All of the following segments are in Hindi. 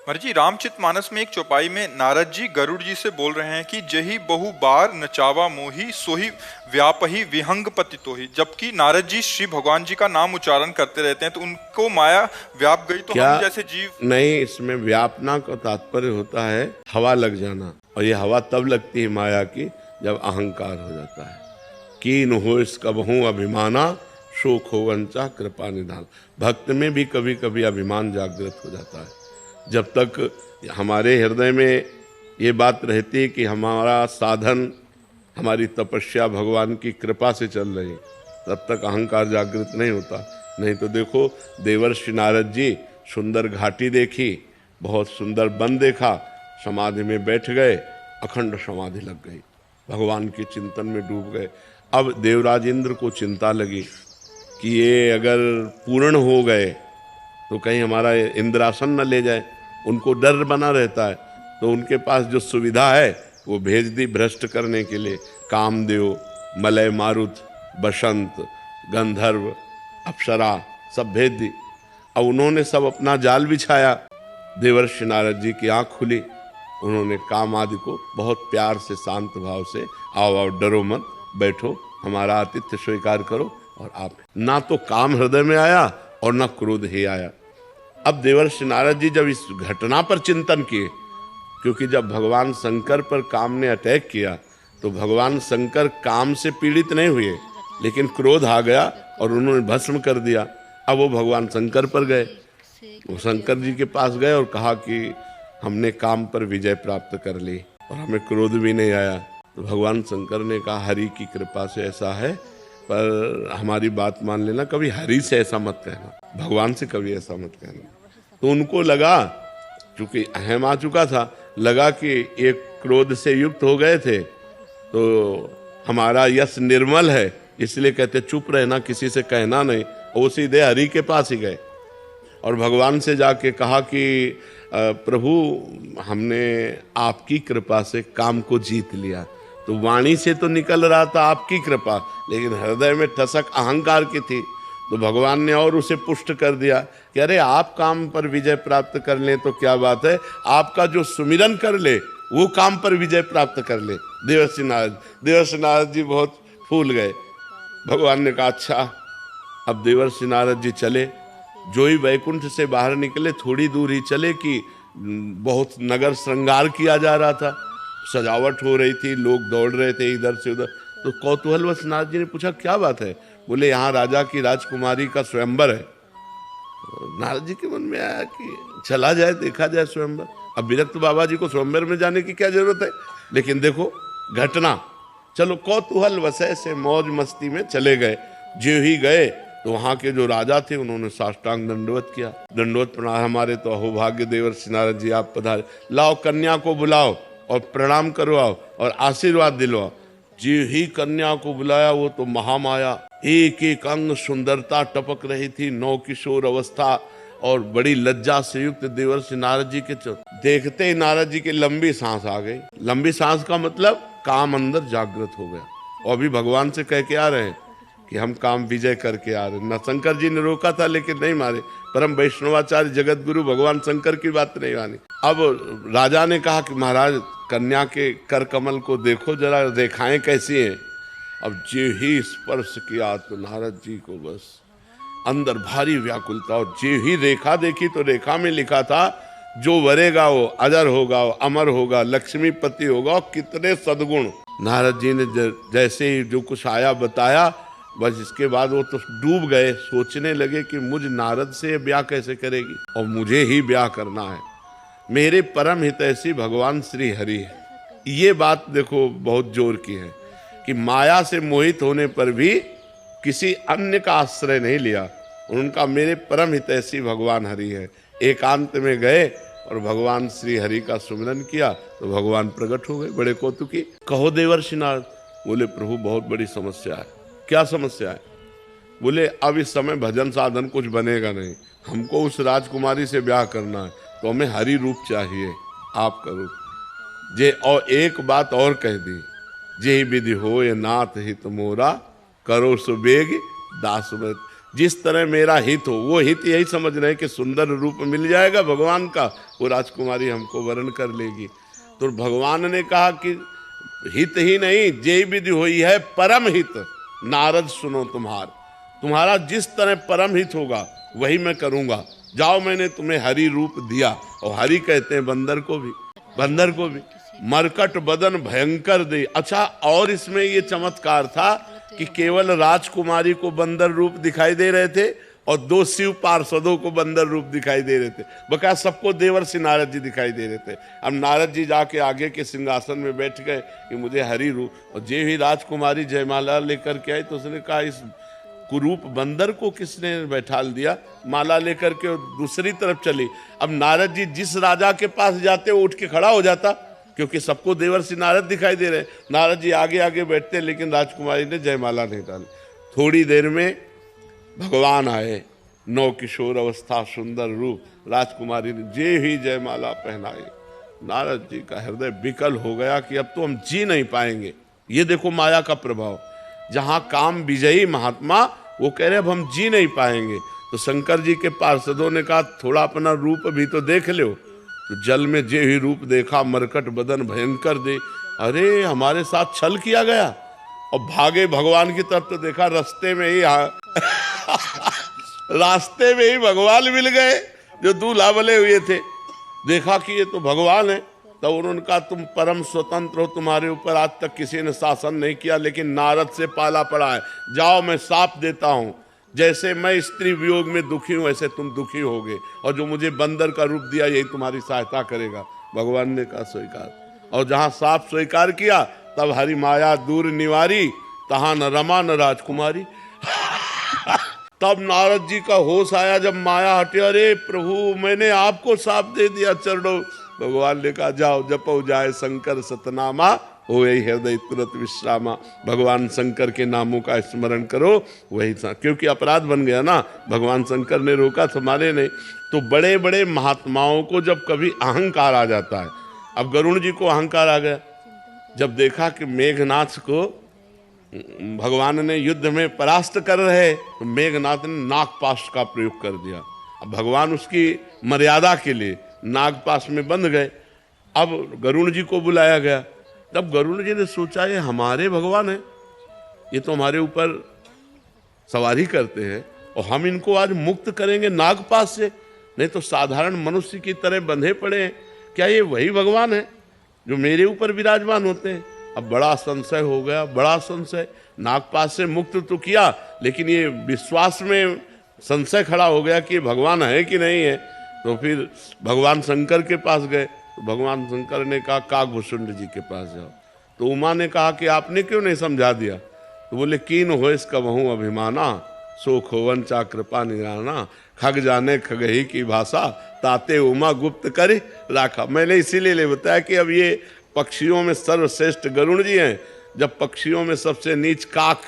महाराज जी, रामचरितमानस में एक चौपाई में नारद जी गरुड़ जी से बोल रहे हैं कि जही बहु बार नचावा मोही सोही व्यापही विहंग पतितोही। जबकि नारद जी श्री भगवान जी का नाम उच्चारण करते रहते हैं, तो उनको माया व्याप गई, तो क्या हम जैसे जीव नहीं, इसमें व्यापना का तात्पर्य होता है हवा लग जाना, और ये हवा तब लगती है माया की जब अहंकार हो जाता है। कीन हो कबहू अभिमाना शोक हो वंचा कृपा निधान। भक्त में भी कभी कभी अभिमान जागृत हो जाता है। जब तक हमारे हृदय में ये बात रहती है कि हमारा साधन, हमारी तपस्या भगवान की कृपा से चल रही, तब तक अहंकार जागृत नहीं होता। नहीं तो देखो, देवर्षि नारद जी सुंदर घाटी देखी, बहुत सुंदर वन देखा, समाधि में बैठ गए, अखंड समाधि लग गई, भगवान के चिंतन में डूब गए। अब देवराज इंद्र को चिंता लगी कि ये अगर पूर्ण हो गए तो कहीं हमारा इंद्रासन न ले जाए। उनको डर बना रहता है, तो उनके पास जो सुविधा है वो भेज दी भ्रष्ट करने के लिए। कामदेव, मलय मारुत, बसंत, गंधर्व, अप्सरा सब भेज दी। अब उन्होंने सब अपना जाल बिछाया। देवर्षि नारद जी की आँख खुली, उन्होंने काम आदि को बहुत प्यार से शांत भाव से, आओ आओ डरो मत, बैठो, हमारा आतिथ्य स्वीकार करो। और आप ना तो काम हृदय में आया और ना क्रोध ही आया। अब देवर्षि नारद जी जब इस घटना पर चिंतन किए, क्योंकि जब भगवान शंकर पर काम ने अटैक किया तो भगवान शंकर काम से पीड़ित नहीं हुए, लेकिन क्रोध आ गया और उन्होंने भस्म कर दिया। अब वो भगवान शंकर पर गए, वो शंकर जी के पास गए और कहा कि हमने काम पर विजय प्राप्त कर ली और हमें क्रोध भी नहीं आया। तो भगवान शंकर ने कहा, हरि की कृपा से ऐसा है, पर हमारी बात मान लेना, कभी हरि से ऐसा मत कहना, भगवान से कभी ऐसा मत कहना। तो उनको लगा, चूंकि अहम आ चुका था, लगा कि एक क्रोध से युक्त हो गए थे तो हमारा यश निर्मल है, इसलिए कहते चुप रहना, किसी से कहना नहीं। वो सीधे हरि के पास ही गए और भगवान से जाके कहा कि प्रभु, हमने आपकी कृपा से काम को जीत लिया। तो वाणी से तो निकल रहा था आपकी कृपा, लेकिन हृदय में ठसक अहंकार की थी। तो भगवान ने और उसे पुष्ट कर दिया कि अरे आप काम पर विजय प्राप्त कर लें तो क्या बात है, आपका जो सुमिरन कर ले वो काम पर विजय प्राप्त कर ले। देवर्षि नारद जी बहुत फूल गए। भगवान ने कहा अच्छा। अब देवर्षि नारद जी चले, जो ही वैकुंठ से बाहर निकले, थोड़ी दूर ही चले कि बहुत नगर श्रृंगार किया जा रहा था, सजावट हो रही थी, लोग दौड़ रहे थे इधर से उधर। तो कौतूहलवश नारद जी ने पूछा क्या बात है? बोले यहाँ राजा की राजकुमारी का स्वयंवर है। नारद जी के मन में आया कि चला जाए, देखा जाए स्वयंवर। अब विरक्त बाबा जी को स्वयंवर में जाने की क्या जरूरत है, लेकिन देखो घटना, चलो कौतूहलवश से मौज मस्ती में चले गए। जो ही गए तो वहाँ के जो राजा थे उन्होंने साष्टांग दंडवत किया। दंडवत प्रणाम, हमारे तो अहोभाग्य देवर्षि नारद जी आप पधारे, लाओ कन्या को बुलाओ और प्रणाम करवाओ और आशीर्वाद दिलवाओ। जी ही कन्या को बुलाया, वो तो महामाया, एक एक अंग सुंदरता टपक रही थी, नौ किशोर अवस्था, और बड़ी लज्जा से युक्त देवर्षि नारद जी के देखते ही नारद जी की लंबी सांस आ गई। लंबी सांस का मतलब काम अंदर जागृत हो गया। और अभी भगवान से कह के आ रहे हैं कि हम काम विजय करके आ रहे हैं। न शंकर जी ने रोका था लेकिन नहीं मारे, परम वैष्णवाचार्य जगत गुरु भगवान शंकर की बात नहीं मानी। अब राजा ने कहा कि महाराज कन्या के कर कमल को देखो जरा, रेखाएं कैसी हैं। अब जे ही स्पर्श किया तो नारद जी को बस अंदर भारी व्याकुलता, और जे ही रेखा देखी तो रेखा में लिखा था जो वरेगा वो अजर होगा, वो अमर होगा, लक्ष्मीपति होगा, और कितने सद्गुण। नारद जी ने जैसे ही जो कुछ आया बताया, बस इसके बाद वो तो डूब गए, सोचने लगे कि मुझ नारद से ब्याह कैसे करेगी, और मुझे ही ब्याह करना है, मेरे परम हितैषी भगवान श्री हरि है। ये बात देखो बहुत जोर की है कि माया से मोहित होने पर भी किसी अन्य का आश्रय नहीं लिया, उनका मेरे परम हितैषी भगवान हरि है। एकांत में गए और भगवान श्री हरि का सुमिरन किया तो भगवान प्रकट हो गए, बड़े कौतुकी। कहो देवर्षि नारद। बोले प्रभु बहुत बड़ी समस्या है। क्या समस्या है? बोले अब इस समय भजन साधन कुछ बनेगा नहीं, हमको उस राजकुमारी से ब्याह करना है, तो हमें हरि रूप चाहिए, आप करो जे। और एक बात और कह दी, जे विधि हो ये नाथ हित मोरा, करो सुबेग दास। जिस तरह मेरा हित हो। वो हित यही समझ रहे हैं कि सुंदर रूप मिल जाएगा भगवान का, वो राजकुमारी हमको वर्ण कर लेगी। तो भगवान ने कहा कि हित ही नहीं, जे विधि हुई है परम हित, नारद सुनो तुम्हारा जिस तरह परम हित होगा वही मैं करूंगा। जाओ, मैंने तुम्हें हरि रूप दिया। और हरि कहते हैं बंदर को भी। मरकट बदन भयंकर दे। अच्छा, और इसमें ये चमत्कार था कि केवल राजकुमारी को बंदर रूप दिखाई दे रहे थे और 2 शिव पार्षदों को बंदर रूप दिखाई दे रहे थे। बकाया सबको देवर्षि नारद जी दिखाई दे रहे थे। अब नारद जी जाके आगे के सिंहासन में बैठ गए कि मुझे हरि रूप। और जे ही राजकुमारी जयमाला लेकर के आई तो उसने कहा इस कुरूप बंदर को किसने बैठाल दिया। माला लेकर के दूसरी तरफ चली। अब नारद जी जिस राजा के पास जाते वो उठ के खड़ा हो जाता, क्योंकि सबको देवर्षि नारद दिखाई दे रहे। नारद जी आगे आगे बैठते, लेकिन राजकुमारी ने जयमाला नहीं डाली। थोड़ी देर में भगवान आए, नौ किशोर अवस्था सुंदर रूप। राजकुमारी ने जे ही जयमाला पहनाई, नारद जी का हृदय विकल हो गया कि अब तो हम जी नहीं पाएंगे। ये देखो माया का प्रभाव। जहां काम विजयी महात्मा वो कह रहे अब हम जी नहीं पाएंगे। तो शंकर जी के पार्षदों ने कहा थोड़ा अपना रूप भी तो देख लो। तो जल में जे ही रूप देखा, मरकट बदन भयंकर दे। अरे हमारे साथ छल किया गया। और भागे भगवान की तरफ तो देखा रास्ते में ही रास्ते में ही भगवान मिल गए जो दूल्हा बने हुए थे। देखा कि ये तो भगवान है। तो उन्होंने कहा तुम परम स्वतंत्र हो, तुम्हारे ऊपर आज तक किसी ने शासन नहीं किया, लेकिन नारद से पाला पड़ा है। जाओ, मैं साप देता हूं, जैसे मैं स्त्री वियोग में दुखी हूं वैसे तुम दुखी होगे, और जो मुझे बंदर का रूप दिया यही तुम्हारी सहायता करेगा। भगवान ने कहा स्वीकार। और जहां साप स्वीकार किया तब हरि माया दूर निवारी, तहां न रमा न राजकुमारी। तब नारद जी का होश आया जब माया हटे। अरे प्रभु, मैंने आपको साप दे दिया चरणों। भगवान ने कहा जाओ, जपो जाए शंकर सतनामा, हो यही हृदय तुरंत विश्रामा। भगवान शंकर के नामों का स्मरण करो, वही क्योंकि अपराध बन गया ना। भगवान शंकर ने रोका तो माने नहीं। तो बड़े बड़े महात्माओं को जब कभी अहंकार आ जाता है, अब गरुड़ जी को अहंकार आ गया। जब देखा कि मेघनाथ को भगवान ने युद्ध में परास्त कर रहे, तो मेघनाथ ने नागपाश का प्रयोग कर दिया। अब भगवान उसकी मर्यादा के लिए नागपाश में बंध गए। अब गरुड़ जी को बुलाया गया। तब गरुड़ जी ने सोचा ये हमारे भगवान है, ये तो हमारे ऊपर सवारी करते हैं और हम इनको आज मुक्त करेंगे नागपाश से, नहीं तो साधारण मनुष्य की तरह बंधे पड़े हैं। क्या ये वही भगवान है जो मेरे ऊपर विराजमान होते हैं? अब बड़ा संशय हो गया, बड़ा संशय। नागपाश से मुक्त तो किया, लेकिन ये विश्वास में संशय खड़ा हो गया कि भगवान है कि नहीं है। तो फिर भगवान शंकर के पास गए। तो भगवान शंकर ने कहा काकभूषुंड जी के पास जाओ। तो उमा ने कहा कि आपने क्यों नहीं समझा दिया? तो बोले कीन हो इसका वहू अभिमाना, सो खोवन चा कृपा निराना, खग जाने खगही की भाषा, ताते उमा गुप्त करे राखा। मैंने इसीलिए बताया कि अब ये पक्षियों में सर्वश्रेष्ठ गरुड़ जी हैं। जब पक्षियों में सबसे नीच काक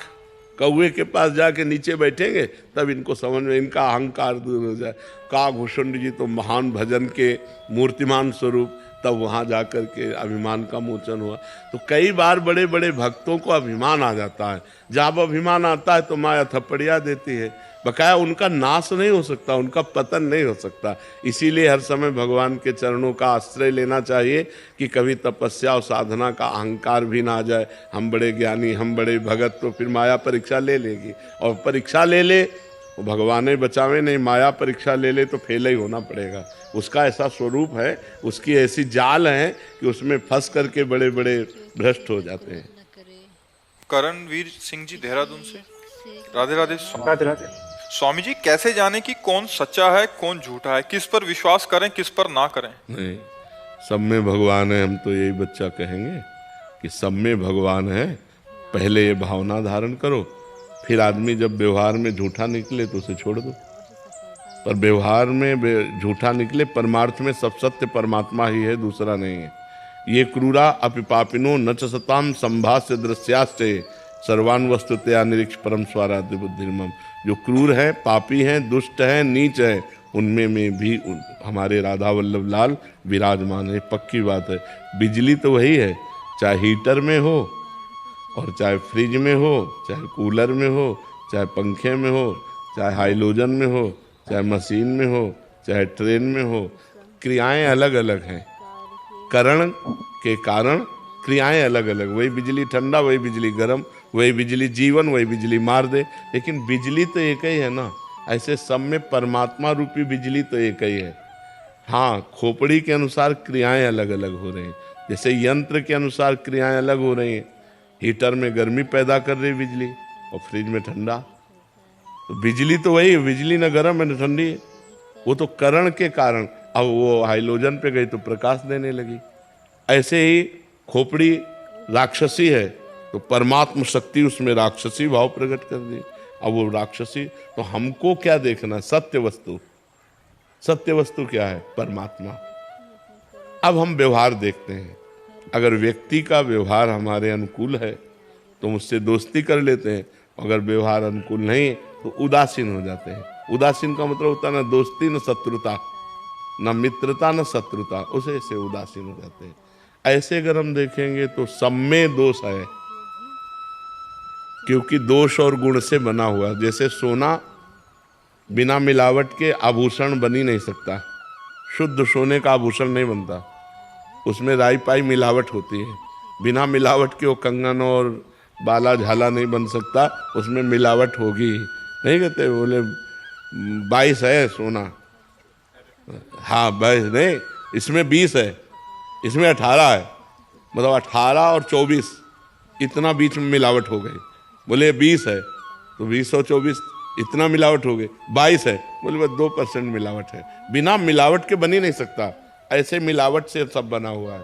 कौवे के पास जाके नीचे बैठेंगे तब इनको समझ में इनका अहंकार दूर हो जाए। काकभूषुंड जी तो महान भजन के मूर्तिमान स्वरूप, तब वहाँ जाकर के अभिमान का मोचन हुआ। तो कई बार बड़े बड़े भक्तों को अभिमान आ जाता है। जब अभिमान आता है तो माया थप्पड़िया देती है। बकाया उनका नाश नहीं हो सकता, उनका पतन नहीं हो सकता। इसीलिए हर समय भगवान के चरणों का आश्रय लेना चाहिए कि कभी तपस्या और साधना का अहंकार भी ना आ जाए। हम बड़े ज्ञानी, हम बड़े भगत, तो फिर माया परीक्षा ले लेगी। और परीक्षा ले ले वो भगवान ही बचावे, नहीं माया परीक्षा ले ले तो फेल ही होना पड़ेगा। उसका ऐसा स्वरूप है, उसकी ऐसी जाल है कि उसमें फंस करके बड़े बड़े भ्रष्ट हो जाते हैं। करणवीर सिंह जी देहरादून से, राधे राधे। राधे राधे। स्वामी जी, कैसे जाने कि कौन सच्चा है कौन झूठा है, किस पर विश्वास करें किस पर ना करें? नहीं, सब में भगवान है, हम तो यही बच्चा कहेंगे कि सब में भगवान है। पहले ये भावना धारण करो, फिर आदमी जब व्यवहार में झूठा निकले तो उसे छोड़ दो। पर व्यवहार में झूठा निकले, परमार्थ में सब सत्य परमात्मा ही है, दूसरा नहीं है। ये क्रूरा अपिपापिनो न च सताम संभाष्य दृश्याश्चे सर्वान वस्तुतया निरीक्ष परम स्वाराध्य बुद्धिर्मम। जो क्रूर हैं, पापी हैं, दुष्ट हैं, नीच हैं, उनमें में भी हमारे राधा वल्लभ लाल विराजमान है। पक्की बात है। बिजली तो वही है, चाहे हीटर में हो और चाहे फ्रिज में हो, चाहे कूलर में हो, चाहे पंखे में हो, चाहे हाइलोजन में हो, चाहे मशीन में हो, चाहे ट्रेन में हो, क्रियाएं अलग अलग हैं। करण के कारण क्रियाएं अलग अलग, वही बिजली ठंडा, वही बिजली गर्म, वही बिजली जीवन, वही बिजली मार दे, लेकिन बिजली तो एक ही है ना। ऐसे सब में परमात्मा रूपी बिजली तो एक ही है। हाँ, खोपड़ी के अनुसार क्रियाएं अलग अलग हो रही हैं, जैसे यंत्र के अनुसार क्रियाएं अलग हो रही हैं। हीटर में गर्मी पैदा कर रही बिजली और फ्रिज में ठंडा, तो बिजली तो वही है, बिजली न गर्म है न ठंडी है। वो तो करण के कारण, अब वो हाइलोजन पे गई तो प्रकाश देने लगी। ऐसे ही खोपड़ी राक्षसी है तो परमात्मा शक्ति उसमें राक्षसी भाव प्रकट कर दी। अब वो राक्षसी, तो हमको क्या देखना? सत्य वस्तु। सत्य वस्तु क्या है? परमात्मा। अब हम व्यवहार देखते हैं। अगर व्यक्ति का व्यवहार हमारे अनुकूल है तो मुझसे दोस्ती कर लेते हैं, अगर व्यवहार अनुकूल नहीं तो उदासीन हो जाते हैं। उदासीन का मतलब होता है न दोस्ती न शत्रुता, न मित्रता न शत्रुता, उसे से उदासीन हो जाते हैं। ऐसे अगर हम देखेंगे तो सब में दोष है, क्योंकि दोष और गुण से बना हुआ। जैसे सोना बिना मिलावट के आभूषण बन ही नहीं सकता, शुद्ध सोने का आभूषण नहीं बनता, उसमें राई पाई मिलावट होती है। बिना मिलावट के वो कंगन और बाला झाला नहीं बन सकता, उसमें मिलावट होगी। नहीं कहते बोले 22 है सोना, हाँ 22 नहीं, इसमें 20 है, इसमें 18 है, मतलब 18 और 24 इतना बीच में मिलावट हो गई। बोले 20 है तो 20 और 24 इतना मिलावट हो गई। 22 है, बोले बस 2% मिलावट है। बिना मिलावट के बन ही नहीं सकता। ऐसे मिलावट से सब बना हुआ है,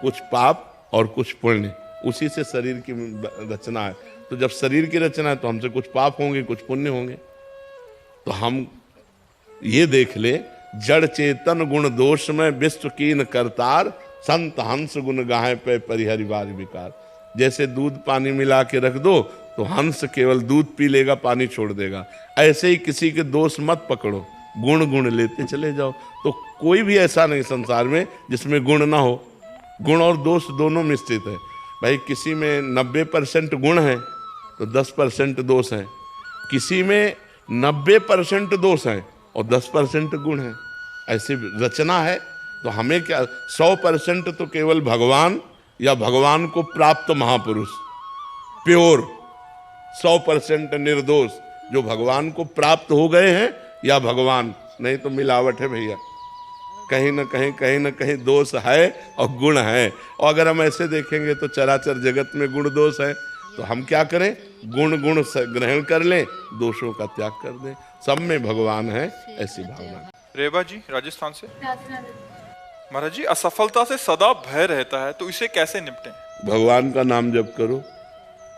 कुछ पाप और कुछ पुण्य, उसी से शरीर की रचना है। तो जब शरीर की रचना है तो हमसे कुछ पाप होंगे, कुछ पुण्य होंगे। तो हम ये देख ले, जड़ चेतन गुण दोष में विश्व कीन करतार, संत हंस गुण गाहे पे परिहरिवार विकार। जैसे दूध पानी मिला के रख दो तो हंस केवल दूध पी लेगा, पानी छोड़ देगा। ऐसे ही किसी के दोष मत पकड़ो, गुण गुण लेते चले जाओ। तो कोई भी ऐसा नहीं संसार में जिसमें गुण ना हो। गुण और दोष दोनों मिश्रित है। भाई किसी में 90% गुण है तो 10% दोष है, किसी में 90% दोष है और 10% गुण है। ऐसी रचना है। तो हमें क्या, 100% तो केवल भगवान या भगवान को प्राप्त महापुरुष, प्योर 100% निर्दोष जो भगवान को प्राप्त हो गए हैं, या भगवान, नहीं तो मिलावट है भैया। कहीं न कहीं दोष है और गुण है। और अगर हम ऐसे देखेंगे तो चराचर जगत में गुण दोष है, तो हम क्या करें? गुण गुण ग्रहण कर लें, दोषों का त्याग कर दें। सब में भगवान है, ऐसी भावना। रेवा जी राजस्थान से। महाराज जी, असफलता से सदा भय रहता है, तो इसे कैसे निपटें? भगवान का नाम जप करो।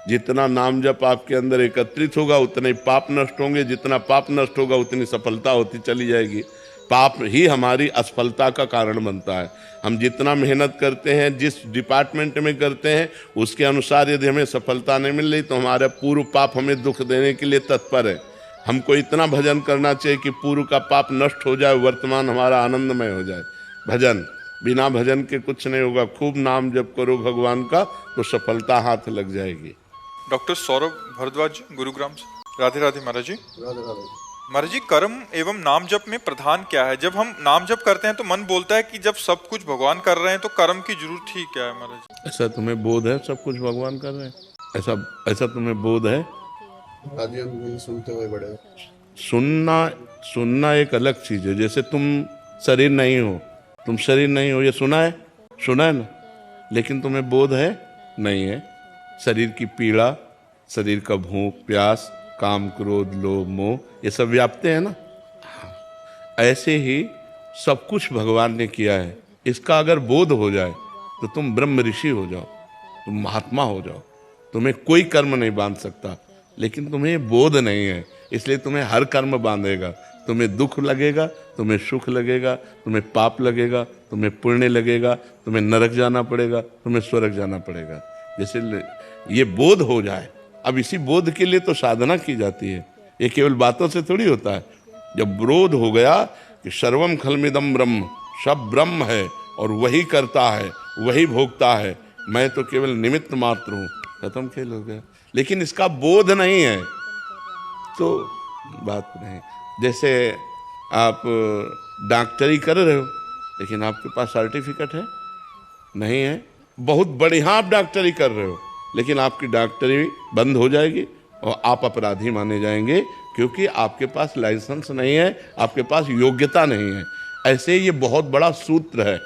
जितना नाम जप आपके अंदर एकत्रित होगा उतने पाप नष्ट होंगे, जितना पाप नष्ट होगा उतनी सफलता होती चली जाएगी। पाप ही हमारी असफलता का कारण बनता है। हम जितना मेहनत करते हैं, जिस डिपार्टमेंट में करते हैं, उसके अनुसार यदि हमें सफलता नहीं मिल रही तो हमारा पूर्व पाप हमें दुख देने के लिए तत्पर है। हमको इतना भजन करना चाहिए कि पूर्व का पाप नष्ट हो जाए, वर्तमान हमारा आनंदमय हो जाए। भजन, बिना भजन के कुछ नहीं होगा। खूब नाम जप करो भगवान का तो सफलता हाथ लग जाएगी। डॉक्टर सौरभ भारद्वाज गुरुग्राम से। राधे राधे महाराज जी। महाराज जी, कर्म एवं नाम जप में प्रधान क्या है? जब हम नाम जप करते हैं तो मन बोलता है कि जब सब कुछ भगवान कर रहे हैं तो कर्म की जरूरत ही क्या है महाराज जी? ऐसा तुम्हें बोध है सब कुछ भगवान कर रहे हैं? ऐसा तुम्हें बोध है? सुनते हुए बड़े सुनना एक अलग चीज है। जैसे तुम शरीर नहीं हो, ये सुना है ना, लेकिन तुम्हें बोध है नहीं है। शरीर की पीड़ा, शरीर का भूख प्यास, काम क्रोध लोभ मोह, ये सब व्याप्ते हैं ना। ऐसे ही सब कुछ भगवान ने किया है। इसका अगर बोध हो जाए तो तुम ब्रह्म ऋषि हो जाओ, तुम महात्मा हो जाओ। तुम्हें कोई कर्म नहीं बांध सकता, लेकिन तुम्हें बोध नहीं है, इसलिए तुम्हें हर कर्म बांधेगा। तुम्हें दुख लगेगा, तुम्हें सुख लगेगा, तुम्हें पाप लगेगा, तुम्हें पुण्य लगेगा, तुम्हें नरक जाना पड़ेगा, तुम्हें स्वर्ग जाना पड़ेगा। जैसे ये बोध हो जाए। अब इसी बोध के लिए तो साधना की जाती है, ये केवल बातों से थोड़ी होता है। जब बोध हो गया कि सर्वम खलमिदम ब्रह्म, सब ब्रह्म है और वही करता है, वही भोगता है, मैं तो केवल निमित्त मात्र हूँ, खत्म खेल हो गया। लेकिन इसका बोध नहीं है तो बात नहीं। जैसे आप डॉक्टरी कर रहे हो लेकिन आपके पास सर्टिफिकेट है नहीं है, बहुत बढ़िया आप डॉक्टरी कर रहे हो लेकिन आपकी डॉक्टरी बंद हो जाएगी और आप अपराधी माने जाएंगे क्योंकि आपके पास लाइसेंस नहीं है, आपके पास योग्यता नहीं है। ऐसे ये बहुत बड़ा सूत्र है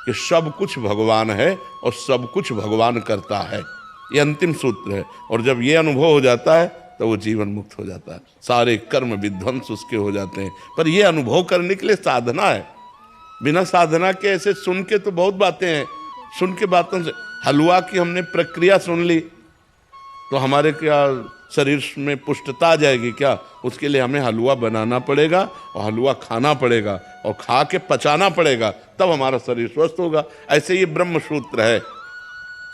कि सब कुछ भगवान है और सब कुछ भगवान करता है, ये अंतिम सूत्र है। और जब ये अनुभव हो जाता है तो वो जीवन मुक्त हो जाता है, सारे कर्म विध्वंस उसके हो जाते हैं। पर ये अनुभव करने के लिए साधना है, बिना साधना के ऐसे सुन के तो बहुत बातें हैं, सुन के बातों से हलवा की हमने प्रक्रिया सुन ली तो हमारे क्या शरीर में पुष्टता आ जाएगी क्या? उसके लिए हमें हलवा बनाना पड़ेगा और हलवा खाना पड़ेगा और खा के पचाना पड़ेगा, तब हमारा शरीर स्वस्थ होगा। ऐसे ये ब्रह्म सूत्र है,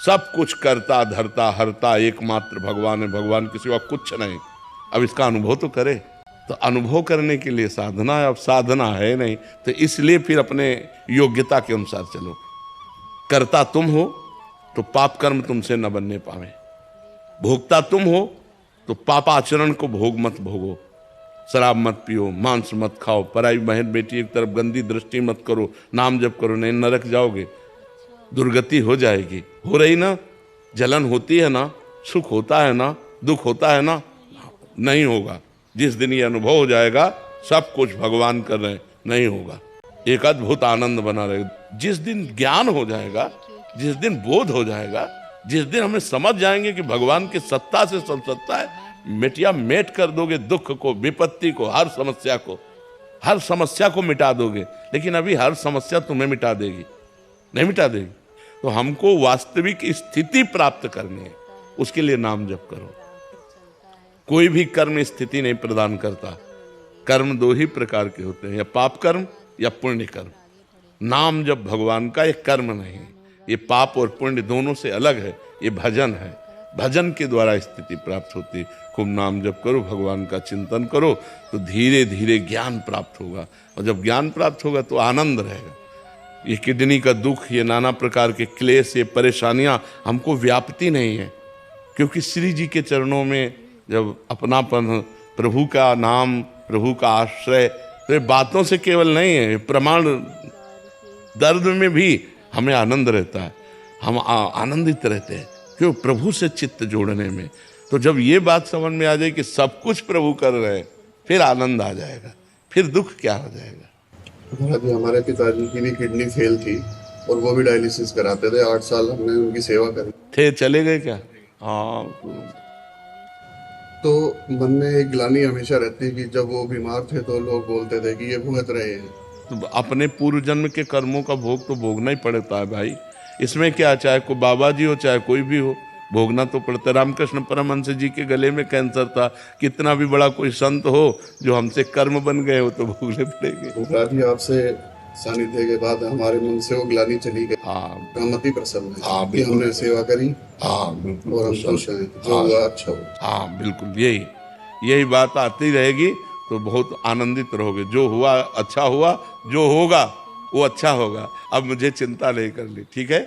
सब कुछ करता धरता हरता एकमात्र भगवान है, भगवान के सिवा कुछ नहीं। अब इसका अनुभव तो करे, तो अनुभव करने के लिए साधना है, अब साधना है नहीं तो इसलिए फिर अपने योग्यता के अनुसार चलो। करता तुम हो तो पाप कर्म तुमसे न बनने पावे, भोगता तुम हो तो पाप आचरण को भोग मत भोगो, शराब मत पियो, मांस मत खाओ, पराई बहन बेटी एक तरफ गंदी दृष्टि मत करो, नाम जप करो, नहीं नरक जाओगे, दुर्गति हो जाएगी। हो रही ना, जलन होती है ना, सुख होता है ना, दुख होता है ना, नहीं होगा। जिस दिन ये अनुभव हो जाएगा सब कुछ भगवान कर रहे हैं, नहीं होगा, एक अद्भुत आनंद बना रहेगा। जिस दिन ज्ञान हो जाएगा, जिस दिन बोध हो जाएगा, जिस दिन हमें समझ जाएंगे कि भगवान की सत्ता से सब सत्ता है, मिटिया मेट कर दोगे दुख को, विपत्ति को, हर समस्या को मिटा दोगे। लेकिन अभी हर समस्या तुम्हें मिटा देगी नहीं मिटा देगी। तो हमको वास्तविक स्थिति प्राप्त करनी है, उसके लिए नाम जप करो। कोई भी कर्म स्थिति नहीं प्रदान करता। कर्म दो ही प्रकार के होते हैं, या पाप कर्म या पुण्य कर्म। नाम जप भगवान का एक कर्म नहीं, ये पाप और पुण्य दोनों से अलग है, ये भजन है। भजन के द्वारा स्थिति प्राप्त होती। खूब नाम जप करो, भगवान का चिंतन करो तो धीरे धीरे ज्ञान प्राप्त होगा, और जब ज्ञान प्राप्त होगा तो आनंद रहेगा। ये किडनी का दुख, ये नाना प्रकार के क्लेश, ये परेशानियां हमको व्यापती नहीं है, क्योंकि श्री जी के चरणों में जब अपनापन, प्रभु का नाम, प्रभु का आश्रय, तो ये बातों से केवल नहीं है, प्रमाण दर्द में भी हमें आनंद रहता है, हम आनंदित रहते हैं, क्यों? प्रभु से चित्त जोड़ने में। तो जब ये बात समझ में आ जाए कि सब कुछ प्रभु कर रहे हैं, फिर आनंद आ जाएगा, फिर दुख क्या हो जाएगा। हमारे पिताजी की भी किडनी फेल थी और वो भी डायलिसिस कराते थे, 8 साल हमने उनकी सेवा करी। थे चले गए क्या? हाँ। तो मन में एक ग्लानि हमेशा रहती है कि जब वो बीमार थे तो लोग बोलते थे कि ये भुगत रहे हैं। तो अपने पूर्व जन्म के कर्मों का भोग तो भोगना ही पड़ता है भाई, इसमें क्या, चाहे कोई बाबा जी हो चाहे कोई भी हो, भोगना तो पड़ता है। रामकृष्ण परमहंस जी के गले में कैंसर था, कितना भी बड़ा कोई संत हो, जो हमसे कर्म बन गए हो तो भोगने पड़ेंगे। आपसे सानिध्य के बाद हमारे मन से वो ग्लानि चली गई। हाँ, हम अति प्रसन्न है। हाँ, कि हमने सेवा करी। हाँ बिल्कुल, और हम खुश हैं, जो हुआ अच्छा हो। हाँ बिल्कुल, यही बात आती रहेगी तो बहुत आनंदित रहोगे। जो हुआ अच्छा हुआ, जो होगा वो अच्छा होगा। अब मुझे चिंता नहीं करनी, ठीक है।